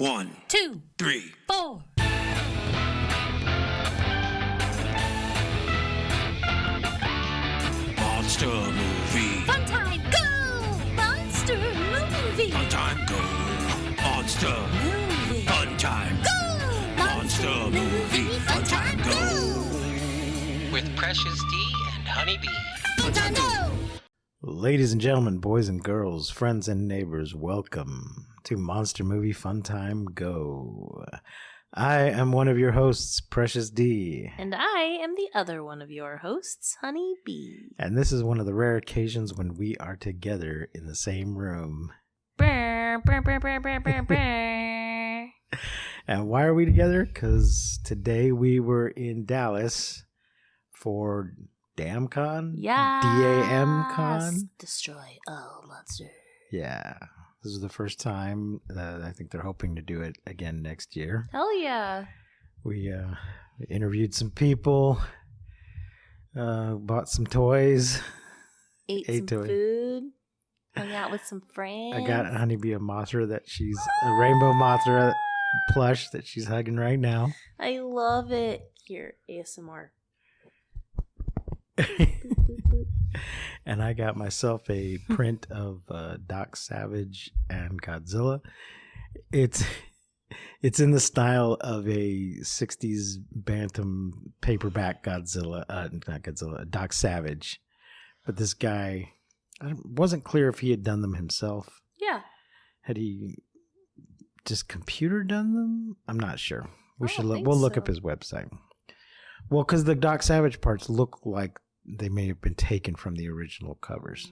1, 2, 3, 4. Monster movie. Fun time, go! Monster movie. Fun time, go. Monster Movie. Fun time. Go! Monster movie. Fun time, go. With Precious D and Honeybee. Fun time, go! Ladies and gentlemen, boys and girls, friends and neighbors, welcome to Monster Movie Fun Time Go. I am one of your hosts, Precious D. And I am the other one of your hosts, Honey Bee. And this is one of the rare occasions when we are together in the same room. Brr, brr, brr, brr, brr, brr, brr. And why are we together? Because today we were in Dallas for DamCon? Yes. DAMCon? Destroy all monsters. Yeah. This is the first time. I think they're hoping to do it again next year. Hell yeah. We interviewed some people, bought some toys. Ate some food. Hung out with some friends. I got Honeybee a Mothra that she's a rainbow Mothra plush that she's hugging right now. I love it. Here, ASMR. Boop, boop, boop. And I got myself a print of Doc Savage and Godzilla. It's in the style of a 60s Bantam paperback Godzilla, not Godzilla, Doc Savage. But this guy, wasn't clear if he had done them himself. Yeah. Had he just computer done them? I'm not sure. We'll look up his website. Well, because the Doc Savage parts look like they may have been taken from the original covers.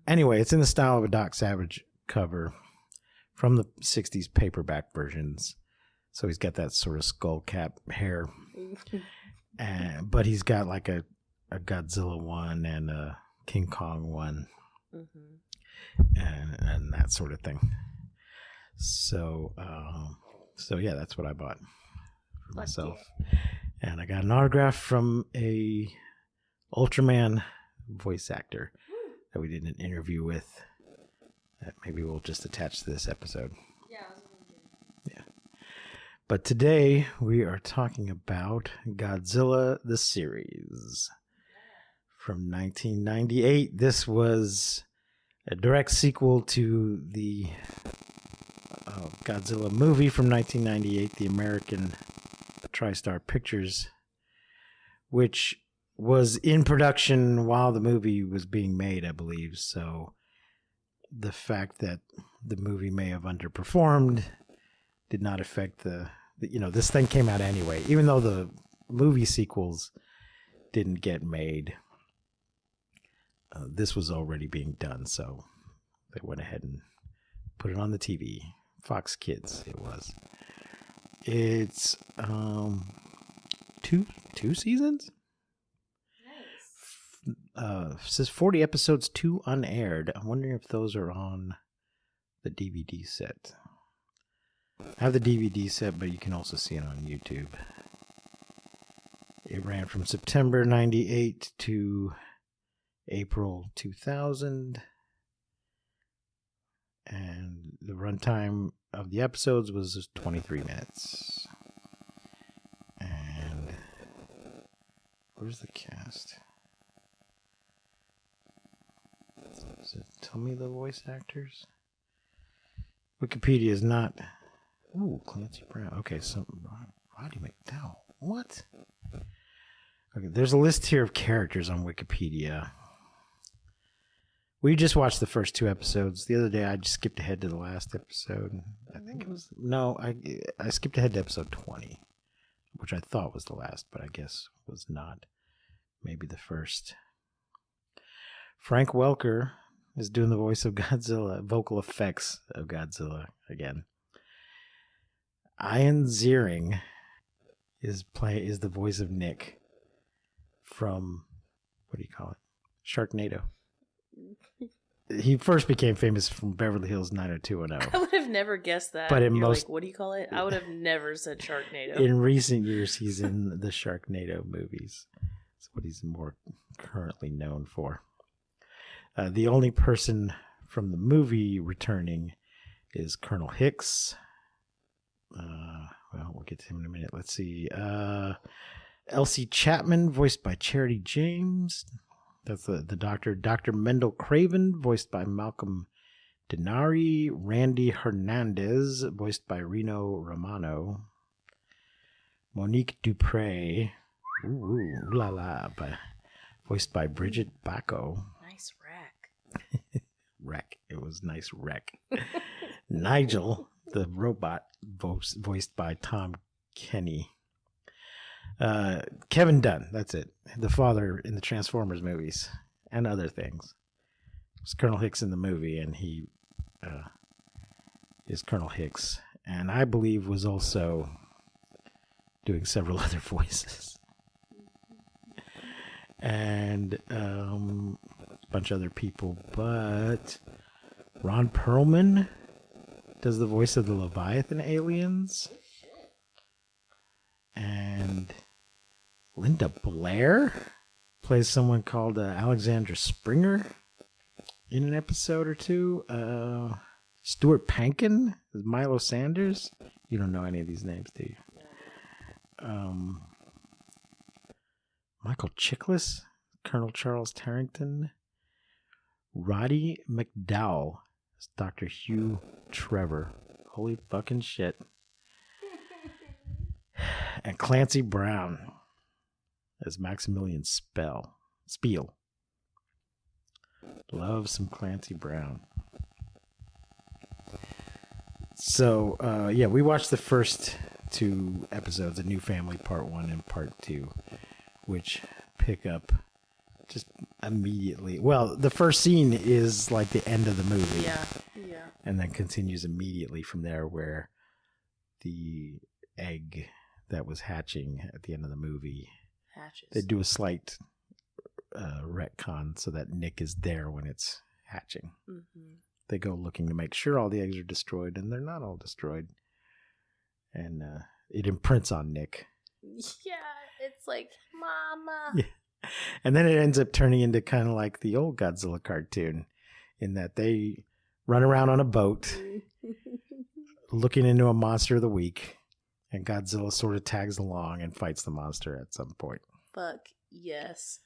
Anyway, it's in the style of a Doc Savage cover from the 60s paperback versions. So he's got that sort of skull cap hair. But he's got like a Godzilla one and a King Kong one. And that sort of thing. So yeah, that's what I bought for myself. And I got an autograph from a Ultraman voice actor that we did an interview with that maybe we'll just attach to this episode. Yeah. But today we are talking about Godzilla the series from 1998. This was a direct sequel to the Godzilla movie from 1998, the American TriStar Pictures, which was in production while the movie was being made, I believe. So the fact that the movie may have underperformed did not affect this thing came out anyway, even though the movie sequels didn't get made. This was already being done, so they went ahead and put it on the TV. Fox Kids, it was. It's two seasons. Nice. Says 40 episodes, 2 unaired. I'm wondering if those are on the DVD set. I have the DVD set, but you can also see it on YouTube. It ran from September 98 to April 2000. And the runtime of the episodes was 23 minutes. And where's the cast? Does it tell me the voice actors? Wikipedia is not. Ooh, Clancy Brown. Okay, so Roddy McDowell. What? Okay, there's a list here of characters on Wikipedia. We just watched the first 2 episodes. The other day, I just skipped ahead to the last episode. I think it was... No, I skipped ahead to episode 20, which I thought was the last, but I guess was not. Maybe the first. Frank Welker is doing the voice of Godzilla, vocal effects of Godzilla again. Ian Ziering is the voice of Nick from... What do you call it? Sharknado. He first became famous from Beverly Hills 90210. I would have never guessed that. But what do you call it? I would have never said Sharknado. In recent years, he's in the Sharknado movies. That's what he's more currently known for. The only person from the movie returning is Colonel Hicks, get to him in a minute. Let's see. Elsie Chapman, voiced by Charity James. That's the doctor. Dr. Mendel Craven, voiced by Malcolm Denari. Randy Hernandez, voiced by Reno Romano. Monique Dupre, ooh la la, voiced by Bridget Bacco. Nice rack. Wreck. It was nice wreck. Nigel, the robot, voiced by Tom Kenny. Kevin Dunn, that's it. The father in the Transformers movies and other things. It was Colonel Hicks in the movie, and he is Colonel Hicks. And I believe was also doing several other voices. And a bunch of other people, but Ron Perlman does the voice of the Leviathan aliens. And Linda Blair plays someone called Alexandra Springer in an episode or two. Stuart Pankin is Milo Sanders. You don't know any of these names, do you? Michael Chiklis, Colonel Charles Tarrington. Roddy McDowell is Dr. Hugh Trevor. Holy fucking shit. And Clancy Brown as Maximilian Spiel. Love some Clancy Brown. So, yeah, we watched the first 2 episodes, A New Family Part 1 and Part 2, which pick up just immediately. Well, the first scene is like the end of the movie. Yeah. And then continues immediately from there, where the egg that was hatching at the end of the movie Hatches. They do a slight retcon so that Nick is there when it's hatching. Mm-hmm. They go looking to make sure all the eggs are destroyed, and they're not all destroyed. And it imprints on Nick. Yeah, it's like, Mama. Yeah. And then it ends up turning into kind of like the old Godzilla cartoon, in that they run around on a boat looking into a monster of the week, and Godzilla sort of tags along and fights the monster at some point. Fuck yes.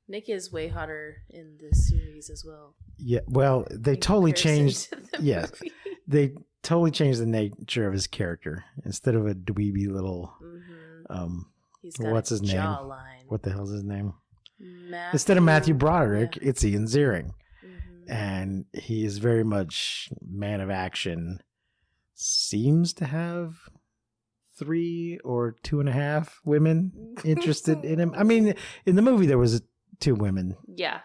Nick is way hotter in this series as well. Yeah, well, they totally changed. Yeah, movie. they totally changed the nature of his character. Instead of a dweeby little, He's got what's his name? Jawline. What the hell's his name? Matthew, Instead of Matthew Broderick, yeah. it's Ian Ziering, Mm-hmm. and he is very much man of action. Seems to have 3 or 2.5 women interested in him. I mean, in the movie there was 2 women. Yeah.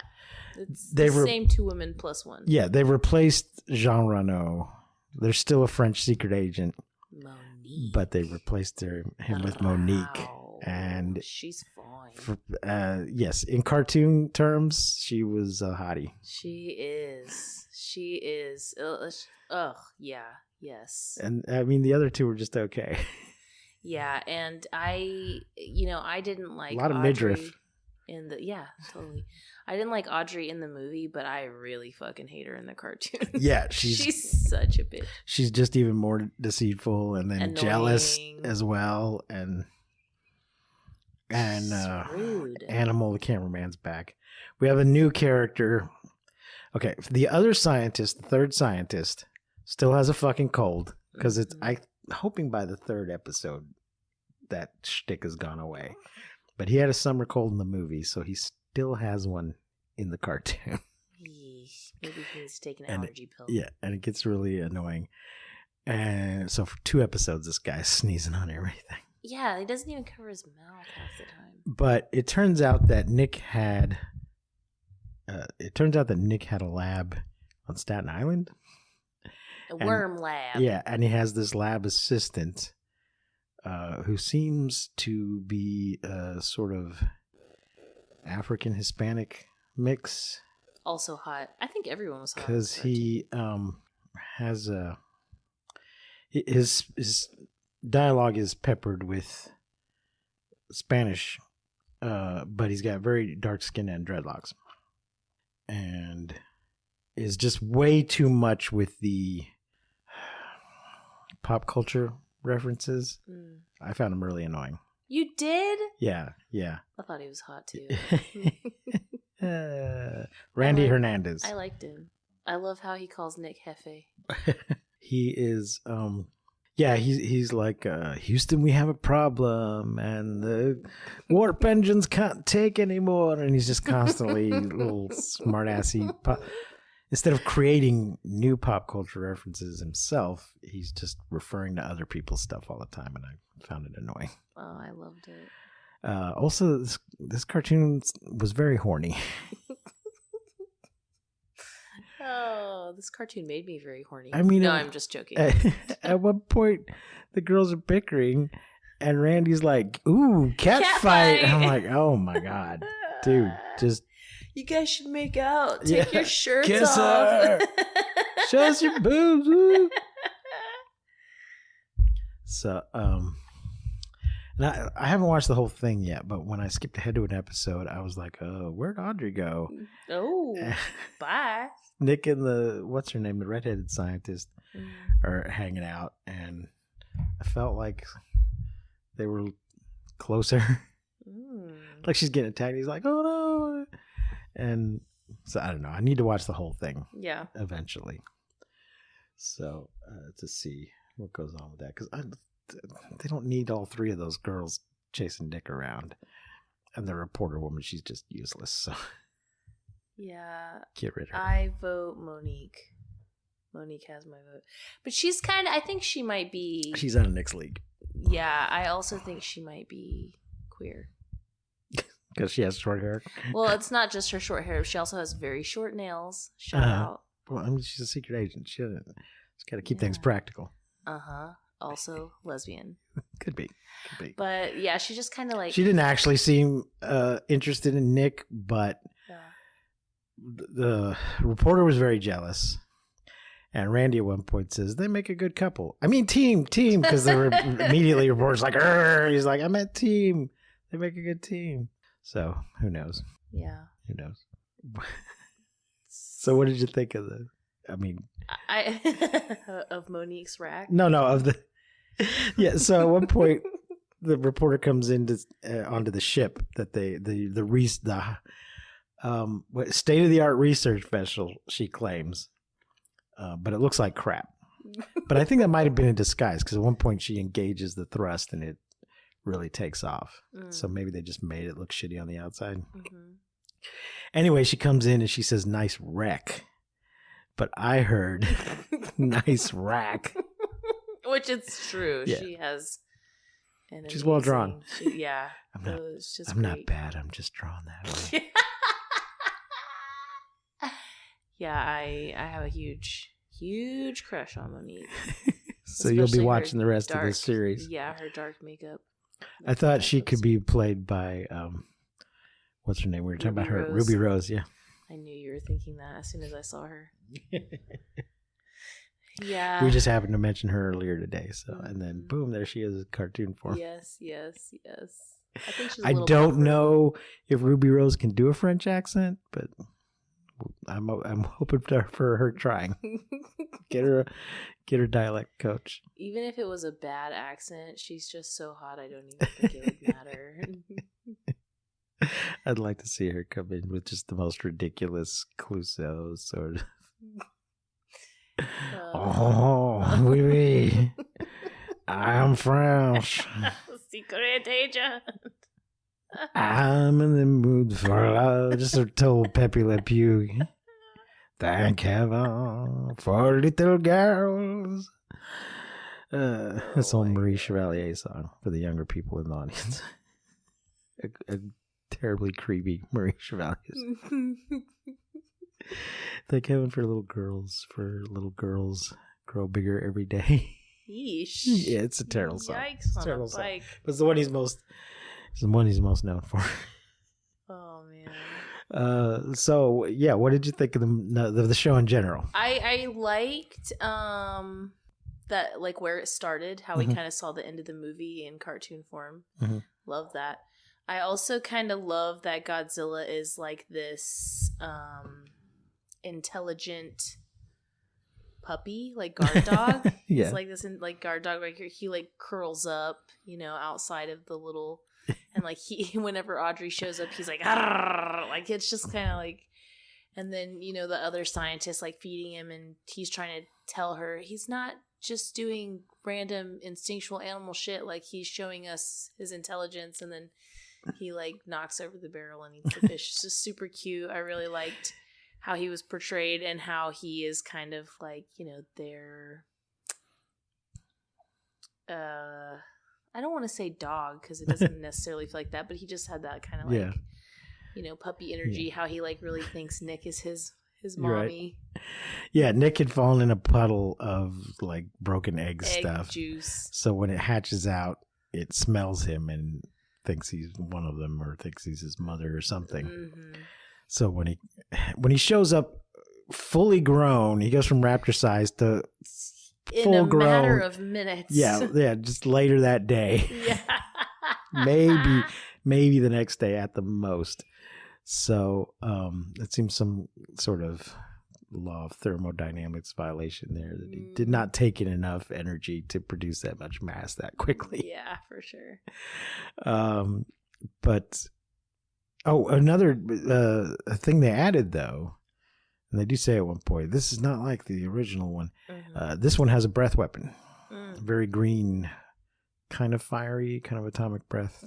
It's They the were- same 2 women plus 1. Yeah, they replaced Jean Reno. There's still a French secret agent, Monique. but they replaced him with Monique. Wow. And she's fine. yes, in cartoon terms, she was a hottie. She is. She is. Ugh. Yeah. Yes. And I mean, the other 2 were just okay. Yeah, and I didn't like A lot of Audrey midriff. in the I didn't like Audrey in the movie, but I really fucking hate her in the cartoon. Yeah, she's such a bitch. she's just even more deceitful and then Annoying. jealous as well. And Rude. Animal, the cameraman's back. We have a new character. Okay, the other scientist, the third scientist, still has a fucking cold, because it's I'm hoping by the 3rd episode that shtick has gone away. But he had a summer cold in the movie, so he still has one in the cartoon. Yeesh. Maybe he needs to take an And allergy pill. Yeah, and it gets really annoying. And so for 2 episodes, this guy's sneezing on everything. Yeah, he doesn't even cover his mouth half the time. But it turns out that Nick had a lab on Staten Island. A worm lab. Yeah, and he has this lab assistant who seems to be a sort of African Hispanic mix, Also hot. I think everyone was hot. in because the cartoon. he has his dialogue is peppered with Spanish, but he's got very dark skin and dreadlocks, and is just way too much with the pop culture references. Mm. I found him really annoying. You did? Yeah. I thought he was hot too. Randy Hernandez. I liked him. I love how he calls Nick Hefe. He is he's like Houston, we have a problem and the warp engines can't take anymore, and he's just constantly little smart-assy instead of creating new pop culture references himself, he's just referring to other people's stuff all the time, and I found it annoying. Oh, I loved it. Also, this cartoon was very horny. Oh, this cartoon made me very horny. I mean, I'm just joking. At one point, the girls are bickering, and Randy's like, "Ooh, cat fight!" And I'm like, "Oh my god, dude, just you guys should make out. Take your shirts kiss off. her. Show us your boobs." Woo. So, and I haven't watched the whole thing yet, but when I skipped ahead to an episode, I was like, "Oh, where'd Audrey go?" Oh, bye. Nick and what's her name, the redheaded scientist, are hanging out, and I felt like they were closer. Like she's getting attacked. He's like, "Oh no!" And so I don't know. I need to watch the whole thing. Yeah, eventually. So to see what goes on with that, because they don't need all three of those girls chasing Nick around, and the reporter woman, she's just useless. So. Yeah. Get rid of her. I vote Monique. Monique has my vote. But she's kind of, I think she might be. She's out of Nick's league. Yeah, I also think she might be queer. Because she has short hair? Well, it's not just her short hair. She also has very short nails. Shout out. Well, I mean, she's a secret agent. She's got to keep things practical. Also lesbian. Could be. But yeah, she just kind of like. She didn't actually seem interested in Nick, but. The reporter was very jealous, and Randy at one point says they make a good couple. I mean team, because they were immediately reporters like, "Arr!" He's like, "I meant team. They make a good team." So who knows? Yeah, who knows? So what did you think of of Monique's rack? No, of the. Yeah. So at one point, the reporter comes into onto the ship that the state-of-the-art research vessel, she claims, but it looks like crap. But I think that might have been in disguise, because at one point she engages the thrust and it really takes off. So maybe they just made it look shitty on the outside. Anyway, she comes in and she says, "Nice wreck," but I heard "nice rack," which it's true. Yeah. She has. She's well drawn. I'm not bad. I'm just drawn that way. Yeah, I have a huge crush on Monique. So you'll be Especially watching the rest dark, of this series. Yeah, her dark makeup. I thought she could be played by what's her name? We were talking about her, Ruby Rose. Yeah. I knew you were thinking that as soon as I saw her. Yeah. We just happened to mention her earlier today, so and then boom, there she is in cartoon form. Yes. I think she's. I don't know if Ruby Rose can do a French accent, but I'm hoping for her trying. Get her dialect coach. Even if it was a bad accent, she's just so hot. I don't even think it would matter. I'd like to see her come in with just the most ridiculous Clouseau sort of. Oh, oui, oui. I'm French. Secret agent. I'm in the mood for love. Just a total Pepe Le Pew. Thank heaven for little girls. This old Marie Chevalier song for the younger people in the audience. a terribly creepy Marie Chevalier song. Thank heaven for little girls grow bigger every day. Yeesh. Yeah, it's a terrible song. Yikes, it's a on terrible a song. bike. But it's the one he's most known for. Oh man. So yeah, what did you think of the show in general? I liked that, like, where it started, how we kind of saw the end of the movie in cartoon form. Love that. I also kind of love that Godzilla is like this intelligent, puppy, like guard dog. Yeah. It's like this in like guard dog right here. He like curls up, outside of the little, and like whenever Audrey shows up, he's like, "Arr!" Like it's just kind of like, and then the other scientist like feeding him, and he's trying to tell her he's not just doing random instinctual animal shit. Like he's showing us his intelligence, and then he like knocks over the barrel and eats the fish. It's just super cute. I really liked how he was portrayed and how he is kind of like, their I don't want to say dog because it doesn't necessarily feel like that, but he just had that kind of like puppy energy. How he like really thinks Nick is his mommy. Right. Yeah, Nick had fallen in a puddle of like broken egg stuff. Juice. So when it hatches out, it smells him and thinks he's one of them or thinks he's his mother or something. Mm-hmm. So when he shows up fully grown, he goes from raptor size to full in a grown. matter of minutes. Yeah, just later that day. Yeah. maybe the next day at the most. So it seems some sort of law of thermodynamics violation there that he did not take in enough energy to produce that much mass that quickly. Yeah, for sure. But another thing they added though, and they do say at one point, this is not like the original one. Mm-hmm. This one has a breath weapon, very green, kind of fiery, kind of atomic breath,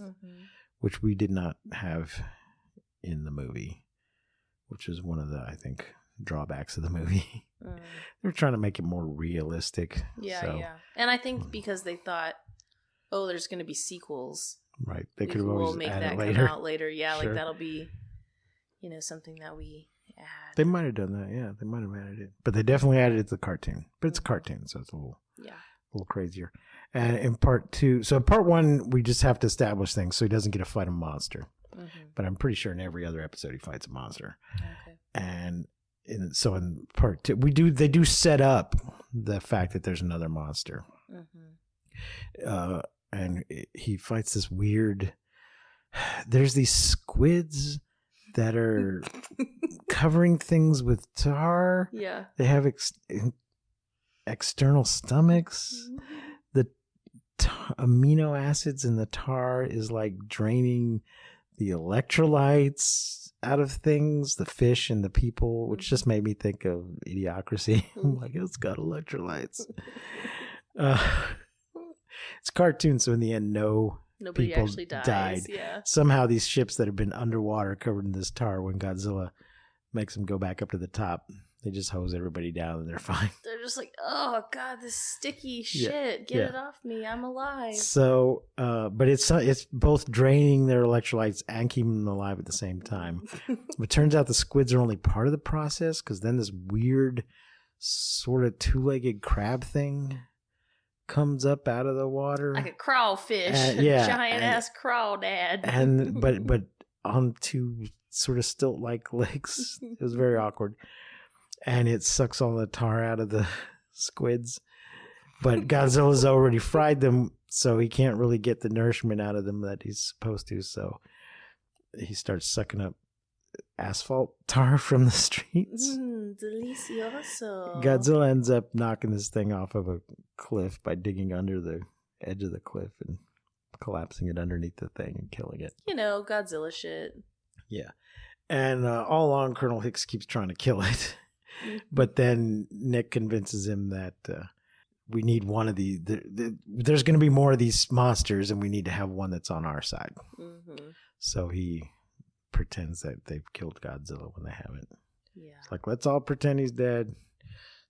which we did not have in the movie, which is one of the, I think, drawbacks of the movie. They're trying to make it more realistic. Yeah. And I think because they thought, there's going to be sequels. Right. They could have always make added that later. come out later. Yeah, Sure. Like that'll be, something that we add. They might have done that. Yeah, they might have added it. But they definitely added it to the cartoon. But it's a cartoon, so it's a little crazier. And in part 2, so in part 1, we just have to establish things so he doesn't get to fight a monster. But I'm pretty sure in every other episode he fights a monster. Okay. And so in part 2, they do set up the fact that there's another monster. And he fights this weird. There's these squids that are covering things with tar. Yeah. They have external stomachs. The amino acids in the tar is like draining the electrolytes out of things, the fish and the people, which just made me think of Idiocracy. I'm like, it's got electrolytes. It's a cartoon, so in the end, nobody people actually died. Yeah. Somehow these ships that have been underwater covered in this tar, when Godzilla makes them go back up to the top, they just hose everybody down and they're fine. They're just like, oh God, this sticky shit. Get it off me. I'm alive. So, but it's both draining their electrolytes and keeping them alive at the same time. But it turns out the squids are only part of the process, because then this weird sort of two-legged crab thing comes up out of the water. Like a crawfish. Giant ass crawdad. And but on two sort of stilt-like legs. It was very awkward. And it sucks all the tar out of the squids. But Godzilla's already fried them, so he can't really get the nourishment out of them that he's supposed to. So he starts sucking up asphalt tar from the streets. Delicioso. Godzilla ends up knocking this thing off of a cliff by digging under the edge of the cliff and collapsing it underneath the thing and killing it. Godzilla shit. Yeah. And all along, Colonel Hicks keeps trying to kill it. But then Nick convinces him that we need one of these. There's going to be more of these monsters, and we need to have one that's on our side. Mm-hmm. So he pretends that they've killed Godzilla when they haven't. Yeah. It's like, let's all pretend he's dead.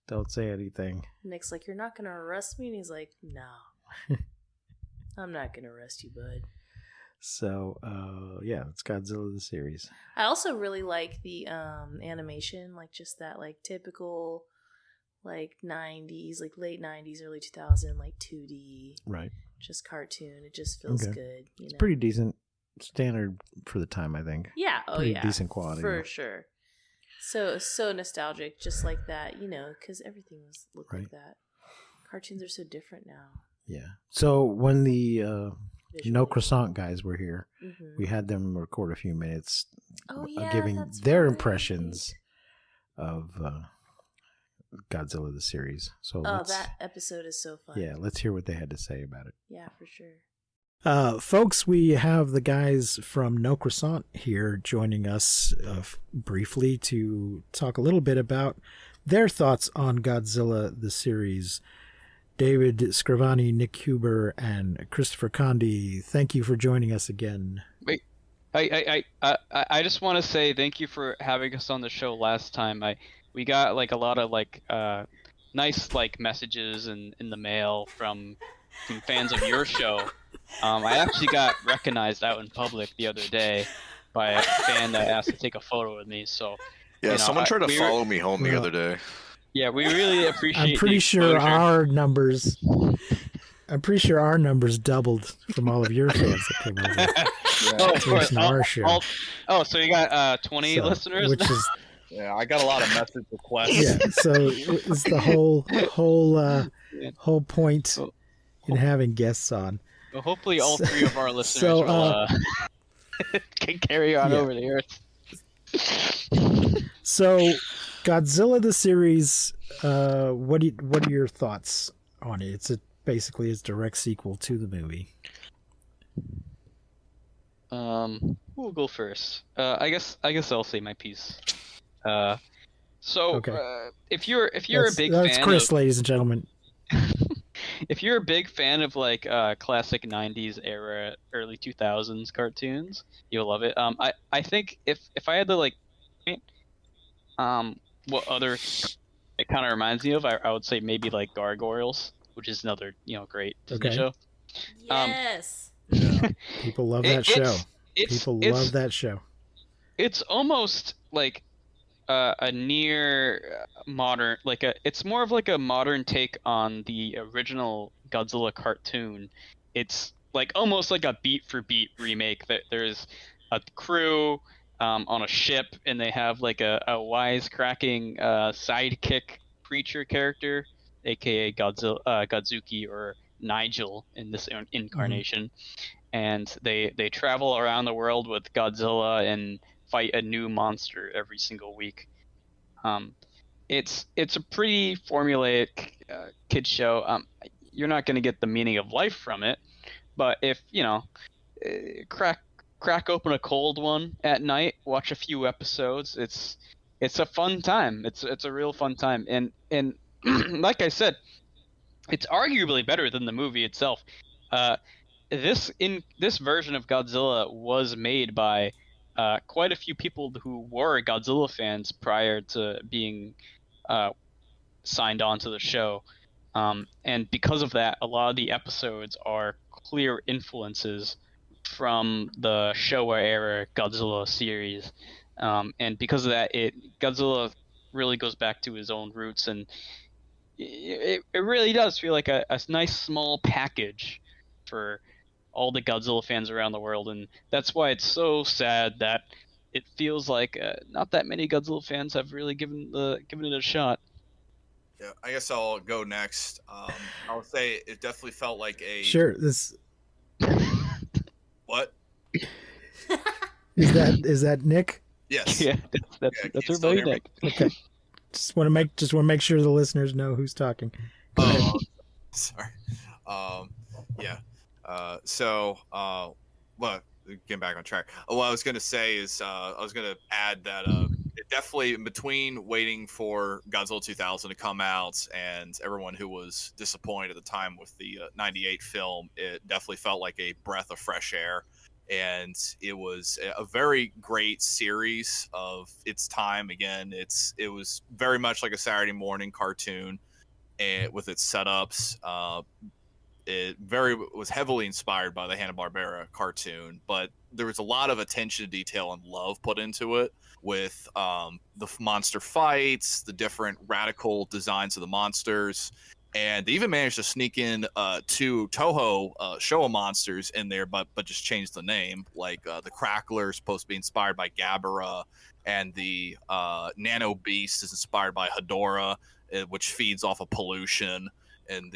Don't say anything. Nick's like, you're not going to arrest me? And he's like, no. I'm not going to arrest you, bud. So, yeah, it's Godzilla the series. I also really like the animation, like just that like typical like 90s, like late 90s, early 2000, like 2D. Right. Just cartoon. It just feels good. It's pretty decent standard for the time, I think. Yeah. Oh, pretty decent quality. For sure. So nostalgic, just like that, because everything looked like that. Cartoons are so different now. Yeah. So when the No Croissant guys were here, we had them record a few minutes giving their impressions of Godzilla the series. So Oh, let's, that episode is so fun. yeah, let's hear what they had to say about it. Yeah, for sure. Folks, we have the guys from No Croissant here joining us briefly to talk a little bit about their thoughts on Godzilla the series. David Scrivani, Nick Huber, and Christopher Condi, thank you for joining us again. Wait, I just want to say thank you for having us on the show last time. We got like a lot of like nice like messages in the mail from fans of your show. I actually got recognized out in public the other day by a fan that asked to take a photo with me. So yeah, someone tried to follow me home the other day. Yeah, we really appreciate. I'm pretty sure our numbers doubled from all of your fans that came over. Oh, of course. Our show. So you got 20 listeners, which is Yeah, I got a lot of message requests. yeah. So it's the whole point in having guests on. Well, hopefully all three of our listeners will, can carry on over the earth. So, Godzilla the series. What are your thoughts on it? It's basically a direct sequel to the movie. We'll go first. I guess I'll say my piece. If you're a big fan, that's Chris, ladies and gentlemen. If you're a big fan of like classic '90s era, early 2000s cartoons, you'll love it. I think if I had to like, what other it kind of reminds me of, I would say maybe like Gargoyles, which is another great Disney show. Yes. People love that show. People love that show. It's almost like a near modern, it's more of like a modern take on the original Godzilla cartoon. It's like almost like a beat for beat remake. That there's a crew on a ship, and they have like a wisecracking sidekick creature character, aka Godzuki or Nigel in this incarnation. And they travel around the world with Godzilla and fight a new monster every single week. It's a pretty formulaic kid show. You're not going to get the meaning of life from it, but if crack open a cold one at night, watch a few episodes. It's a fun time. It's a real fun time, and like I said, it's arguably better than the movie itself. This version of Godzilla was made by quite a few people who were Godzilla fans prior to being signed on to the show. And because of that, a lot of the episodes are clear influences from the Showa era Godzilla series. And because of that, Godzilla really goes back to his own roots, and it really does feel like a nice small package for all the Godzilla fans around the world. And that's why it's so sad that it feels like not that many Godzilla fans have really given it a shot. Yeah, I guess I'll go next. I would say it definitely felt like a What? Is that Nick? Yes. Yeah, that's our buddy Nick. Okay. Just want to make sure the listeners know who's talking. Go ahead. Sorry. Yeah. Well, getting back on track. What I was going to say is I was going to add that it definitely, in between waiting for Godzilla 2000 to come out and everyone who was disappointed at the time with the 98 film, it definitely felt like a breath of fresh air. And it was a very great series of its time. Again, it was very much like a Saturday morning cartoon, and with its setups. It was heavily inspired by the Hanna-Barbera cartoon, but there was a lot of attention to detail and love put into it with the monster fights, the different radical designs of the monsters, and they even managed to sneak in two Toho Showa monsters in there, but just changed the name. Like the Crackler is supposed to be inspired by Gabara, and the Nano Beast is inspired by Hedorah, which feeds off of pollution and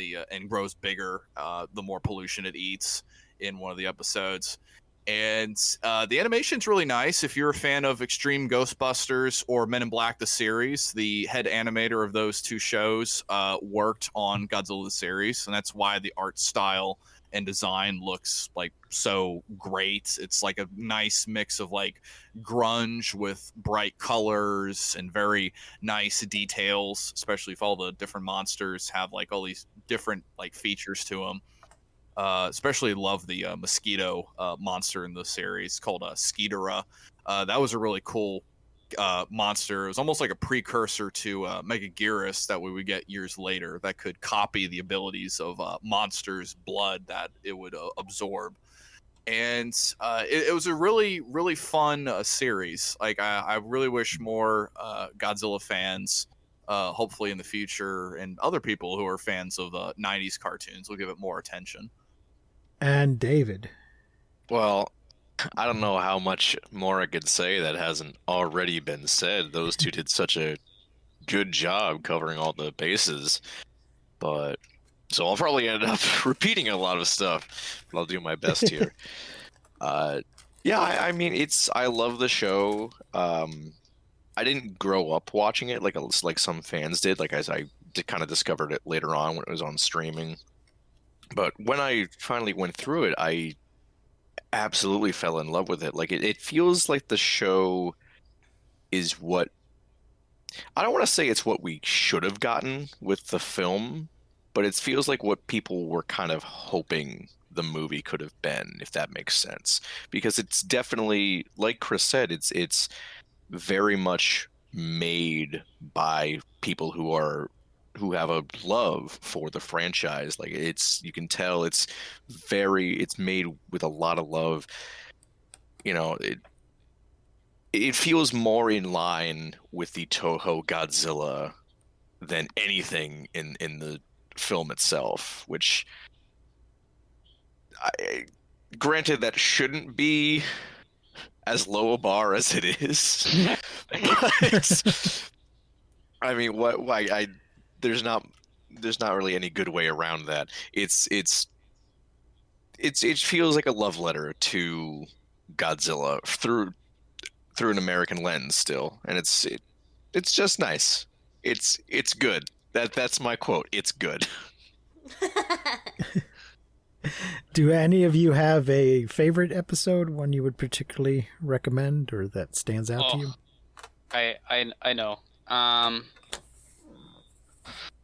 grows bigger the more pollution it eats in one of the episodes. And the animation's really nice. If you're a fan of Extreme Ghostbusters or Men in Black the series, the head animator of those two shows worked on Godzilla the series, and that's why the art style and design looks like so great. It's like a nice mix of like grunge with bright colors and very nice details, especially if all the different monsters have like all these different like features to them. Especially love the mosquito monster in the series called Skeetera. That was a really cool monster. It was almost like a precursor to Megaguirus that we would get years later that could copy the abilities of monsters' blood that it would absorb. And it was a really, really fun series. Like, I really wish more Godzilla fans, hopefully in the future, and other people who are fans of 90s cartoons will give it more attention. And David. Well, I don't know how much more I could say that hasn't already been said. Those two did such a good job covering all the bases. But so I'll probably end up repeating a lot of stuff, but I'll do my best here. Yeah, I mean, I love the show. I didn't grow up watching it like some fans did. Like I kind of discovered it later on when it was on streaming. But when I finally went through it, I absolutely fell in love with it. Like it feels like the show is what I don't want to say it's what we should have gotten with the film, but it feels like what people were kind of hoping the movie could have been, if that makes sense. Because it's definitely, like Chris said, it's very much made by people who have a love for the franchise. Like you can tell it's made with a lot of love. You know, it feels more in line with the Toho Godzilla than anything in the film itself, which granted that shouldn't be as low a bar as it is. But, I mean, there's not really any good way around that. It feels like a love letter to Godzilla through an American lens still, and it's just nice. It's good. That's my quote. It's good. Do any of you have a favorite episode, one you would particularly recommend or that stands out to you? I know.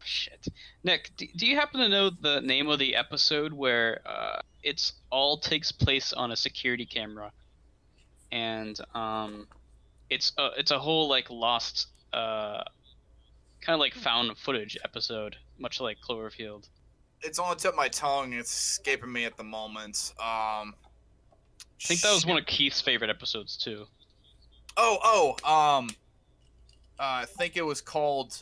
Shit. Nick, do you happen to know the name of the episode where it's all takes place on a security camera, and it's a whole like lost kind of like found footage episode, much like Cloverfield. It's on the tip of my tongue. It's escaping me at the moment. I think that was one of Keith's favorite episodes too. I think it was called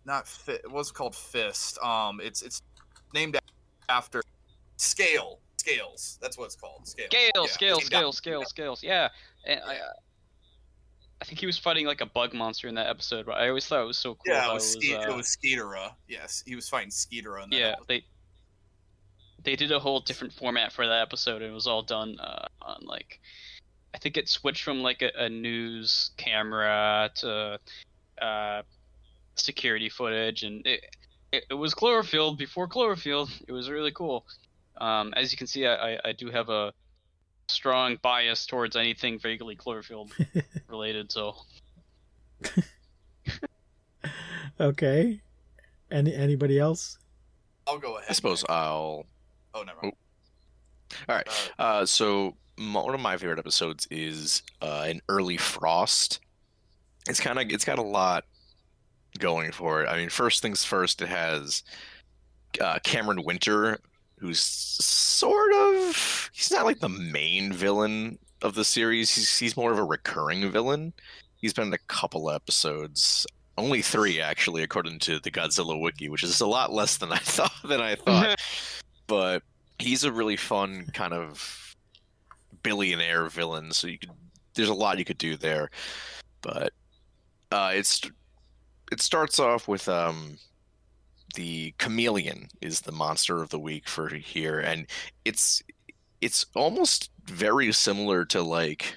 not fit. It was called Fist. It's named after Scales. That's what it's called. Scales. Yeah, and I think he was fighting like a bug monster in that episode, but I always thought it was so cool. Yeah, it was Skeetera. Yes, he was fighting Skeetera in that episode. They did a whole different format for that episode, and it was all done on like, I think it switched from like a news camera to security footage, and it was Cloverfield before Cloverfield. It was really cool. As you can see, I do have a strong bias towards anything vaguely Cloverfield related, so. Okay. Anybody else? I'll go ahead. I suppose I'll. Oh, never mind. All right. So one of my favorite episodes is an Early Frost. It's got a lot going for it. I mean, first things first, it has Cameron Winter, who's he's not like the main villain of the series. He's more of a recurring villain. He's been in a couple episodes, only 3 actually, according to the Godzilla wiki, which is a lot less than I thought. But he's a really fun kind of billionaire villain. So there's a lot you could do there. But it starts off with the chameleon is the monster of the week for here, and it's it's almost very similar to like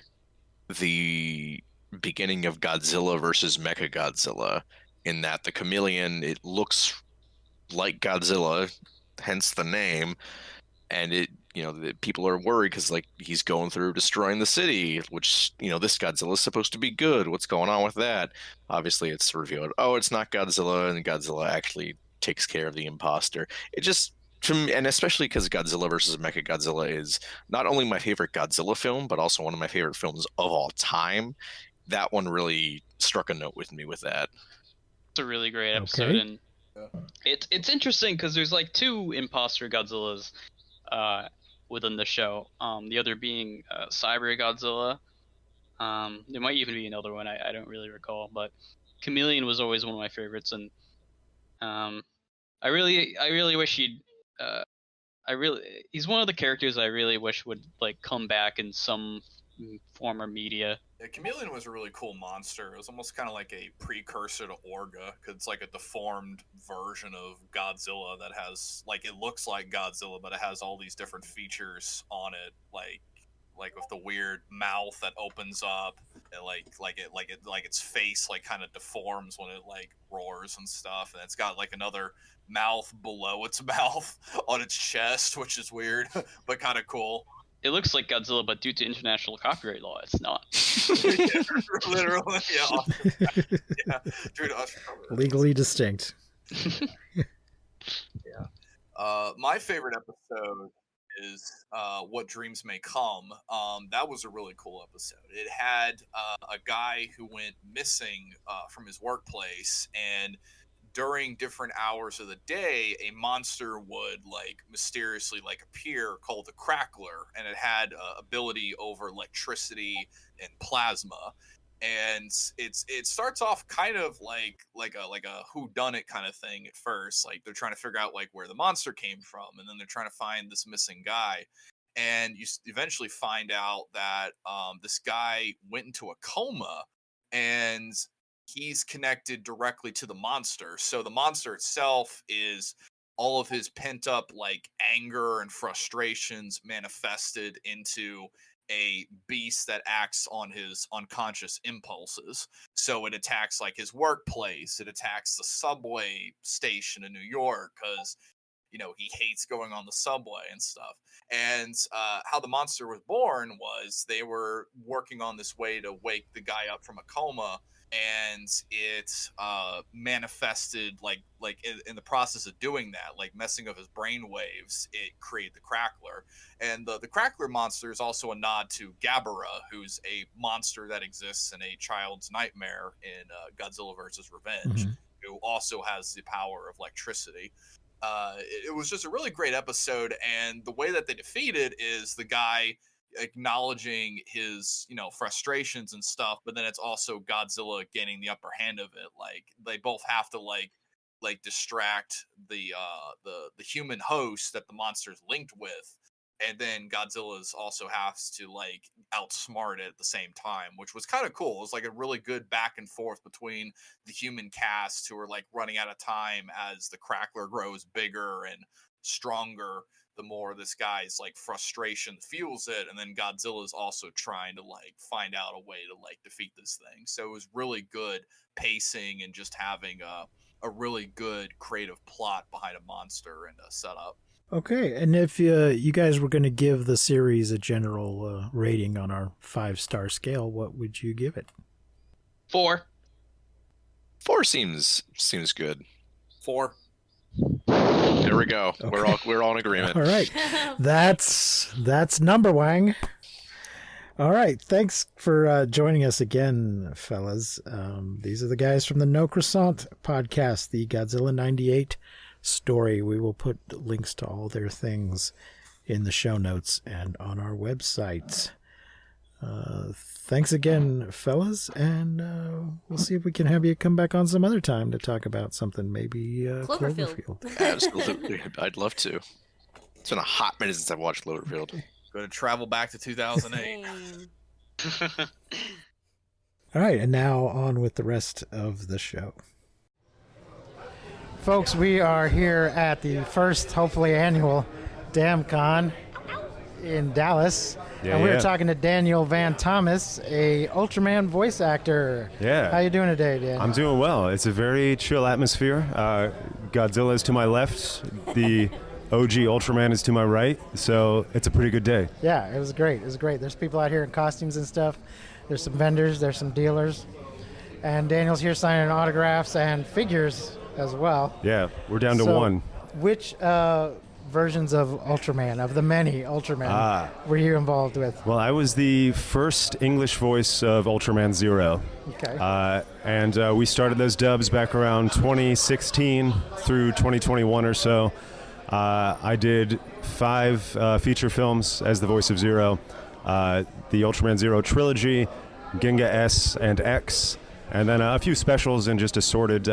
the beginning of Godzilla versus Mechagodzilla, in that the chameleon, it looks like Godzilla, hence the name, and it, the people are worried because like he's going through destroying the city, which, this Godzilla is supposed to be good. What's going on with that? Obviously, it's revealed, oh, it's not Godzilla, and Godzilla actually takes care of the imposter. It just, to me, and especially because Godzilla versus Mechagodzilla is not only my favorite Godzilla film, but also one of my favorite films of all time. That one really struck a note with me with that. It's a really great episode, Okay. and it's interesting because there's like two imposter Godzillas within the show. The other being Cyber Godzilla. There might even be another one. I don't really recall, but Chameleon was always one of my favorites, and I really wish he's one of the characters I really wish would like come back in some form or media. Yeah, Chameleon was a really cool monster. It was almost kind of like a precursor to Orga, because it's like a deformed version of Godzilla that has, like, it looks like Godzilla, but it has all these different features on it, like with the weird mouth that opens up, and like its face like kind of deforms when it like roars and stuff, and it's got like another mouth below its mouth on its chest, which is weird but kind of cool. It looks like Godzilla, but due to international copyright law, it's not. Yeah, literally, yeah. Yeah, dude, Legally distinct. my favorite episode is What Dreams May Come. That was a really cool episode. It had a guy who went missing from his workplace, and during different hours of the day, a monster would like mysteriously like appear called the Crackler, and it had ability over electricity and plasma. And it starts off kind of like a whodunit kind of thing at first. Like they're trying to figure out like where the monster came from, and then they're trying to find this missing guy. And you eventually find out that this guy went into a coma, and he's connected directly to the monster. So the monster itself is all of his pent up like anger and frustrations manifested into a beast that acts on his unconscious impulses. So it attacks like his workplace, it attacks the subway station in New York because he hates going on the subway and stuff. And how the monster was born was they were working on this way to wake the guy up from a coma, and it manifested like in the process of doing that, like messing up his brain waves, it created the Crackler. And the Crackler monster is also a nod to Gabara, who's a monster that exists in a child's nightmare in Godzilla vs. Revenge, who also has the power of electricity. It was just a really great episode, and the way that they defeat it is the guy acknowledging his frustrations and stuff, but then it's also Godzilla gaining the upper hand of it. Like they both have to like distract the human host that the monster's linked with, and then Godzilla's also has to like outsmart it at the same time, which was kind of cool. It was like a really good back and forth between the human cast, who are like running out of time as the Crackler grows bigger and stronger, the more this guy's like frustration fuels it, and then Godzilla's also trying to like find out a way to like defeat this thing. So it was really good pacing and just having a really good creative plot behind a monster and a setup. Okay, and if you guys were going to give the series a general rating on our 5-star scale, what would you give it? 4. 4 seems good. 4. There we go. Okay. We're all in agreement. All right, that's Number Wang. All right, thanks for joining us again, fellas. These are the guys from the No Croissant podcast, the Godzilla 98 story. We will put links to all their things in the show notes and on our website. Thanks again, fellas, and we'll see if we can have you come back on some other time to talk about something, maybe Cloverfield. Absolutely. I'd love to. It's been a hot minute since I've watched Cloverfield. Going to travel back to 2008. All right, and now on with the rest of the show. Folks, we are here at the first, hopefully annual, DamnCon in Dallas, Yeah, and we were yeah. talking to Daniel Van Thomas, a Ultraman voice actor. Yeah. How you doing today, Dan? I'm doing well. It's a very chill atmosphere. Godzilla is to my left. The OG Ultraman is to my right. So it's a pretty good day. Yeah, it was great. It was great. There's people out here in costumes and stuff. There's some vendors. There's some dealers. And Daniel's here signing autographs and figures as well. Yeah, we're down to So, one. Which versions of Ultraman, of the many Ultraman, were you involved with? Well, I was the first English voice of Ultraman Zero. Okay. And we started those dubs back around 2016 through 2021 or so. I did 5 feature films as the voice of Zero. The Ultraman Zero trilogy, Ginga S and X, and then a few specials and just assorted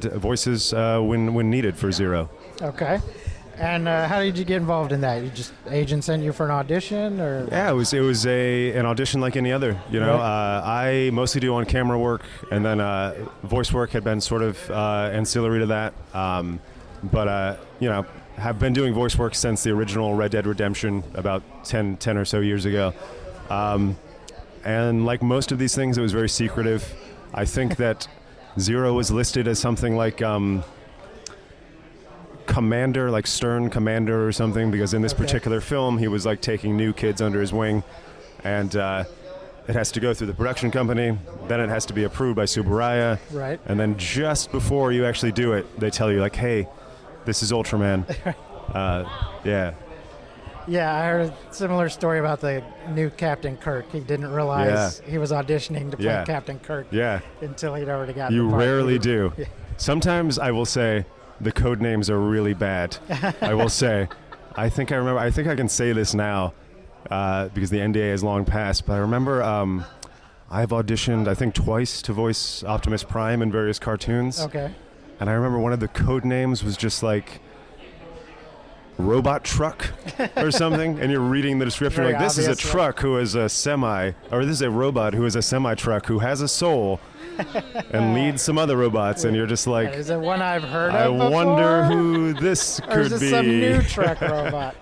voices when needed for Zero. Okay. And how did you get involved in that? You just agent sent you for an audition, or? Yeah, it was an audition like any other. You know, I mostly do on camera work, and then voice work had been sort of ancillary to that. But you know, have been doing voice work since the original Red Dead Redemption about 10 or so years ago. And like most of these things, it was very secretive. I think that Zero was listed as something like commander, like stern commander or something, because in this particular film, he was like taking new kids under his wing, and it has to go through the production company, then it has to be approved by Subaraya, Right. and then just before you actually do it, they tell you like, hey, this is Ultraman. Yeah. Yeah, I heard a similar story about the new Captain Kirk. He didn't realize he was auditioning to play Captain Kirk until he'd already gotten You the part. rarely do. Sometimes I will say the code names are really bad. I will say. I think I can say this now because the NDA has long passed, but I remember I've auditioned, I think, twice to voice Optimus Prime in various cartoons. Okay. And I remember one of the code names was just like robot truck or something, and you're reading the description Very like, this is a obvious, truck who is a semi, or this is a robot who is a semi-truck who has a soul and leads some other robots, and you're just like, Is it one I've heard I of before? wonder who this Or is could this be. some new truck robot?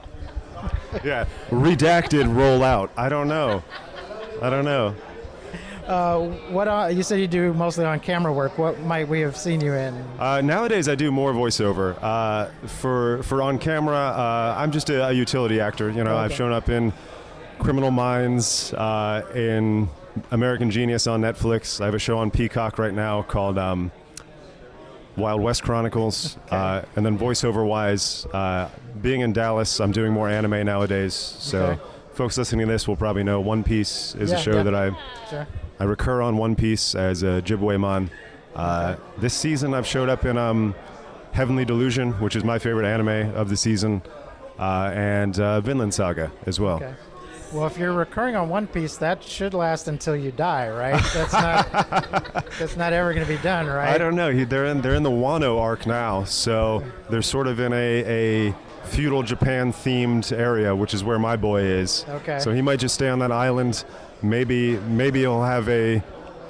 Yeah, redacted rollout. I don't know. What you said you do mostly on camera work. What might we have seen you in? Nowadays, I do more voiceover. For on camera, I'm just a utility actor. You know, I've shown up in Criminal Minds, in American Genius on Netflix. I have a show on Peacock right now called Wild West Chronicles. And then voiceover-wise, being in Dallas, I'm doing more anime nowadays. So folks listening to this will probably know One Piece is a show that I recur on One Piece as a Jibwe-mon. This season, I've showed up in Heavenly Delusion, which is my favorite anime of the season, and Vinland Saga as well. Okay. Well, if you're recurring on One Piece, that should last until you die, right? That's not ever going to be done, right? I don't know. They're in the Wano arc now, so they're sort of in a feudal Japan-themed area, which is where my boy is. Okay. So he might just stay on that island. Maybe he'll have a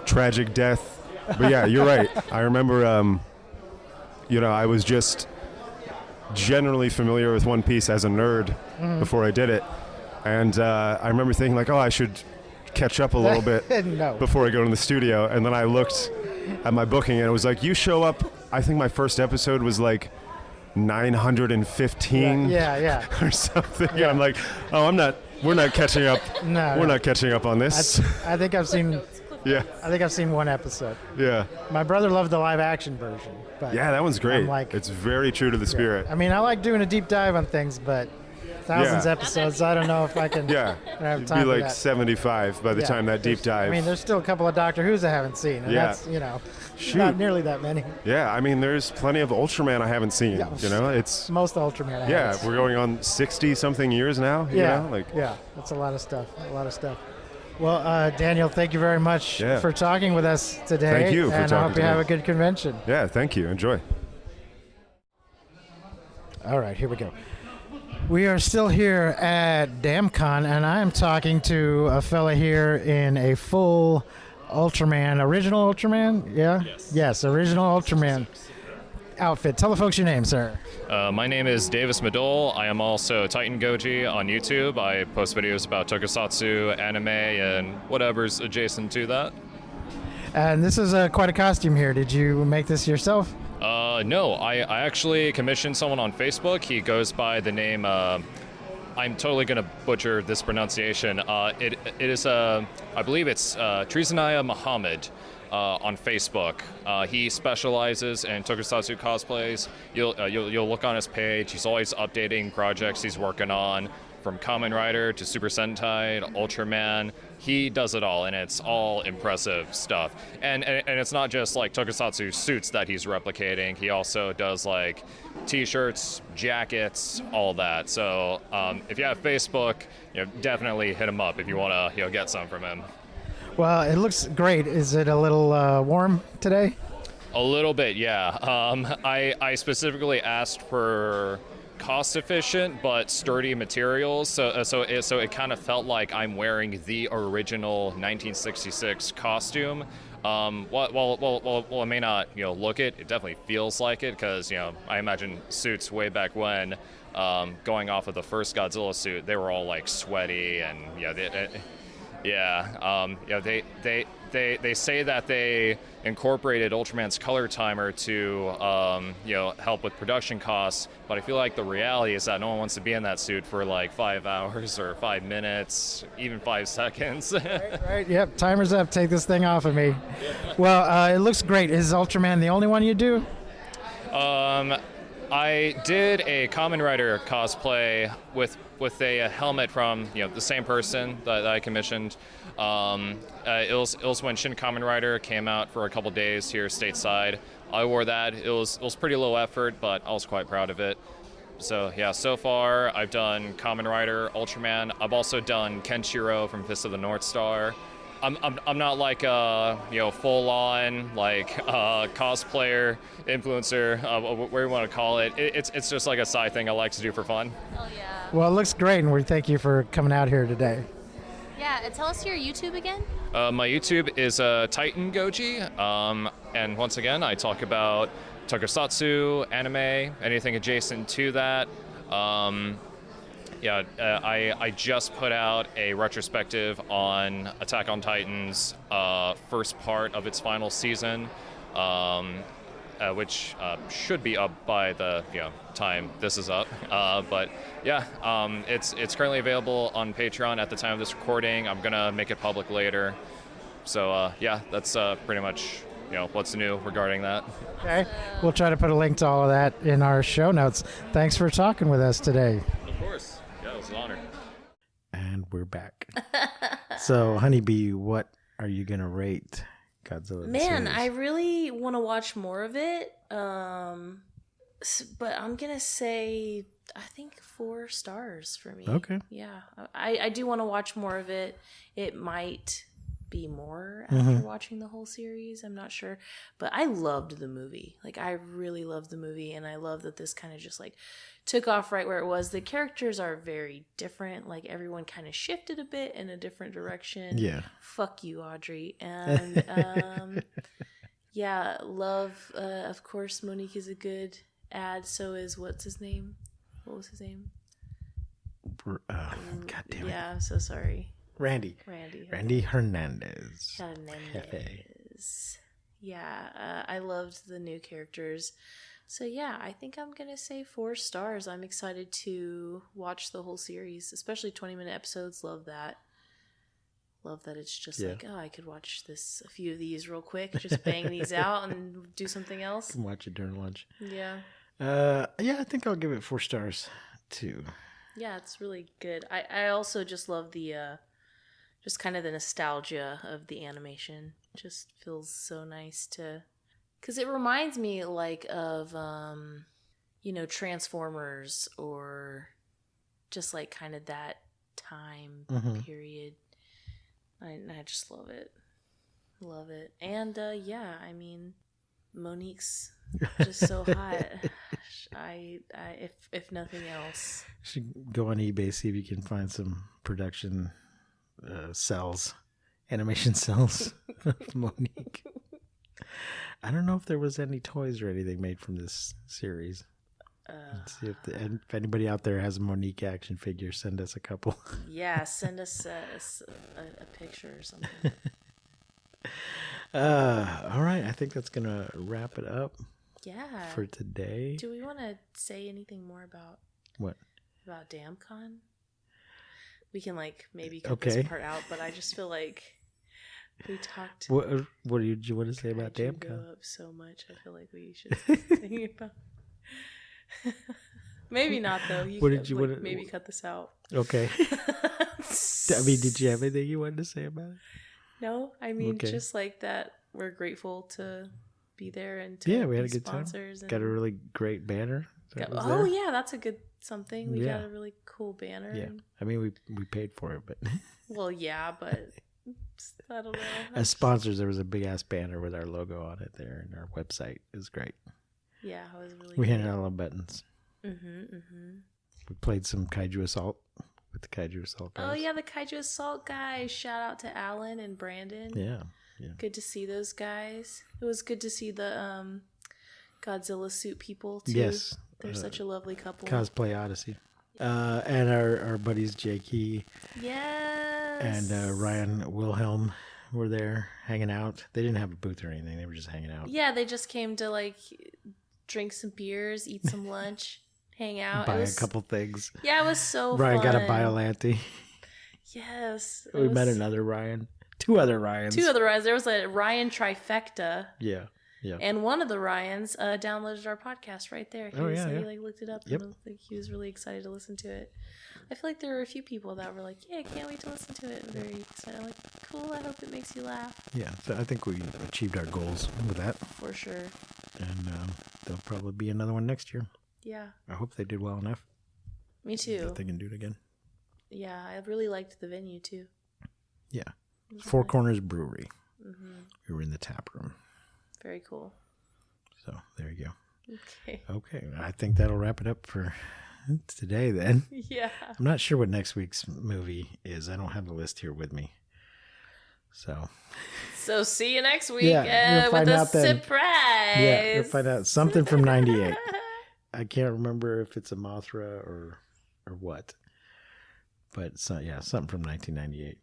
tragic death. But yeah, you're right. I remember, I was just generally familiar with One Piece as a nerd before I did it. And I remember thinking like, I should catch up a little bit before I go to the studio. And then I looked at my booking and it was like, you show up, I think my first episode was like 915 or something. Yeah. And I'm like, we're not catching up. No, we're not catching up on this. I think I've seen. Yeah. I think I've seen one episode. Yeah. My brother loved the live action version. But yeah, that one's great. I'm like, it's very true to the spirit. I mean, I like doing a deep dive on things, but thousands of episodes, I don't know if I can have You'd time be for like that. 75 by the time that deep dive. I mean, there's still a couple of Doctor Who's I haven't seen, and that's, not nearly that many. Yeah, I mean, there's plenty of Ultraman I haven't seen. It's most Ultraman. We're going on 60-something years now. That's a lot of stuff. Well, Daniel, thank you very much for talking with us today. Thank you for and talking I hope you have a good convention. Yeah, thank you. Enjoy. All right, here we go. We are still here at DamCon, and I am talking to a fella here in a full Ultraman, original Ultraman, yeah? Yes, original Ultraman outfit. Tell the folks your name, sir. My name is Davis Madole. I am also Titan Goji on YouTube. I post videos about tokusatsu, anime, and whatever's adjacent to that. And this is quite a costume here. Did you make this yourself? No, I actually commissioned someone on Facebook. He goes by the name, I'm totally going to butcher this pronunciation. It is, I believe it's Trizanaya Muhammad on Facebook. He specializes in tokusatsu cosplays. You'll look on his page. He's always updating projects he's working on, from Kamen Rider to Super Sentai to Ultraman. He does it all, and it's all impressive stuff. And it's not just like tokusatsu suits that he's replicating. He also does like t-shirts, jackets, all that. So if you have Facebook, definitely hit him up if you want to get some from him. Well, it looks great. Is it a little warm today? A little bit, yeah. I specifically asked for cost-efficient but sturdy materials, so it kind of felt like I'm wearing the original 1966 costume. Well, it may not, look it. It definitely feels like it because, I imagine suits way back when, going off of the first Godzilla suit, they were all like sweaty and they say that they incorporated Ultraman's color timer to help with production costs, but I feel like the reality is that no one wants to be in that suit for like 5 hours or 5 minutes, even 5 seconds. Right. Yep. Timer's up. Take this thing off of me. Well, it looks great. Is Ultraman the only one you do? I did a Kamen Rider cosplay with a helmet from the same person that I commissioned. It was when Shin Kamen Rider came out for a couple days here stateside. I wore that. It was pretty low effort, but I was quite proud of it. So yeah, so far I've done Kamen Rider, Ultraman. I've also done Kenshiro from Fist of the North Star. I'm not like a full on like cosplayer, influencer, whatever you want to call it. It's just like a side thing I like to do for fun. Oh yeah. Well, it looks great, and we thank you for coming out here today. Yeah, tell us your YouTube again. My YouTube is Titan Goji, and once again I talk about tokusatsu, anime, anything adjacent to that. I just put out a retrospective on Attack on Titan's first part of its final season, which should be up by the time this is up. But yeah, it's currently available on Patreon at the time of this recording. I'm gonna make it public later. So yeah, that's pretty much what's new regarding that. Okay, we'll try to put a link to all of that in our show notes. Thanks for talking with us today. Of course. Yeah, it was an honor. And we're back. So, Honeybee, what are you going to rate Godzilla? Man, I really want to watch more of it. But I'm going to say, I think 4 stars for me. Okay. Yeah. I do want to watch more of it. It might be more after watching the whole series. I'm not sure. But I loved the movie. Like, I really loved the movie. And I love that this kind of just like took off right where it was. The characters are very different. Like, everyone kind of shifted a bit in a different direction. Yeah. Fuck you, Audrey. And yeah, love. Of course, Monique is a good ad. So is what's his name? What was his name? God damn it. Yeah, I'm so sorry. Randy Hernandez. Yeah, I loved the new characters. So yeah, I think I'm going to say 4 stars. I'm excited to watch the whole series, especially 20-minute episodes. Love that. Love that it's just like, I could watch a few of these real quick, just bang these out and do something else. Can watch it during lunch. Yeah. Yeah, I think I'll give it 4 stars too. Yeah, it's really good. I also just love the just kind of the nostalgia of the animation. Just feels so nice because it reminds me like of Transformers, or just like kind of that time period. I just love it. And yeah, I mean, Monique's just so hot. If nothing else, You should go on eBay, see if you can find some production cells, animation cells of Monique. I don't know if there was any toys or anything made from this series. Let's see if anybody out there has a Monique action figure, send us a couple. Yeah, send us a picture or something. All right, I think that's gonna wrap it up. Yeah. For today. Do we want to say anything more about what? About DamCon? We can maybe cut this part out, but I just feel like we talked. What did you want to say about DamCon? Go up so much. I feel like we should think about. Maybe not though. Maybe cut this out. Okay. I mean, did you have anything you wanted to say about it? No, I mean just that we're grateful to be there and to we had a good time. Got a really great banner. Yeah, that's a good something. We got a really cool banner. Yeah, I mean we paid for it, but well, yeah, but I don't know. As sponsors, there was a big ass banner with our logo on it there, and our website. It was great. Yeah, it was really. We handed out a lot of buttons. We played some Kaiju Assault with the Kaiju Assault guys. Oh yeah, the Kaiju Assault guys! Shout out to Alan and Brandon. Yeah. Good to see those guys. It was good to see the Godzilla suit people too. Yes, they're such a lovely couple. Cosplay Odyssey, and our buddies Jakey. Yes. And Ryan Wilhelm were there hanging out. They didn't have a booth or anything. They were just hanging out. Yeah, they just came to drink some beers, eat some lunch, hang out. Buy a couple things. Yeah, it was so Ryan fun. got a Biollante. Yes. We met another Ryan. Two other Ryans. There was a Ryan trifecta. Yeah. And one of the Ryans downloaded our podcast right there. He looked it up and he was really excited to listen to it. I feel like there were a few people that were like, yeah, I can't wait to listen to it. Very excited. I'm like, cool, I hope it makes you laugh. Yeah, so I think we achieved our goals with that. For sure. And there'll probably be another one next year. Yeah. I hope they did well enough. Me too. That they can do it again. Yeah, I really liked the venue too. Yeah. Four Corners Brewery. Mm-hmm. We were in the tap room. Very cool. So there you go. Okay. I think that'll wrap it up for today then. Yeah. I'm not sure what next week's movie is. I don't have the list here with me. So see you next week with a surprise. Yeah, you'll find out something from 98. I can't remember if it's a Mothra or what. But something from 1998.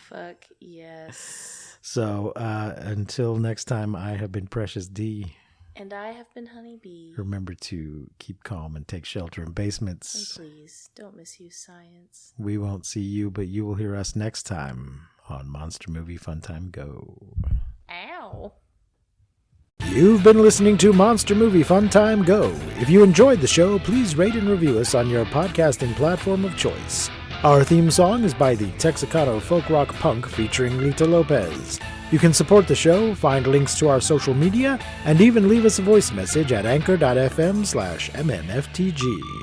Fuck yes. So until next time, I have been Precious D. And I have been Honeybee. Remember to keep calm and take shelter in basements. And please, don't misuse science. We won't see you, but you will hear us next time on Monster Movie Fun Time Go. Ow. You've been listening to Monster Movie Fun Time Go. If you enjoyed the show, please rate and review us on your podcasting platform of choice. Our theme song is by the Texacato Folk Rock Punk featuring Lita Lopez. You can support the show, find links to our social media, and even leave us a voice message at anchor.fm/MNFTG.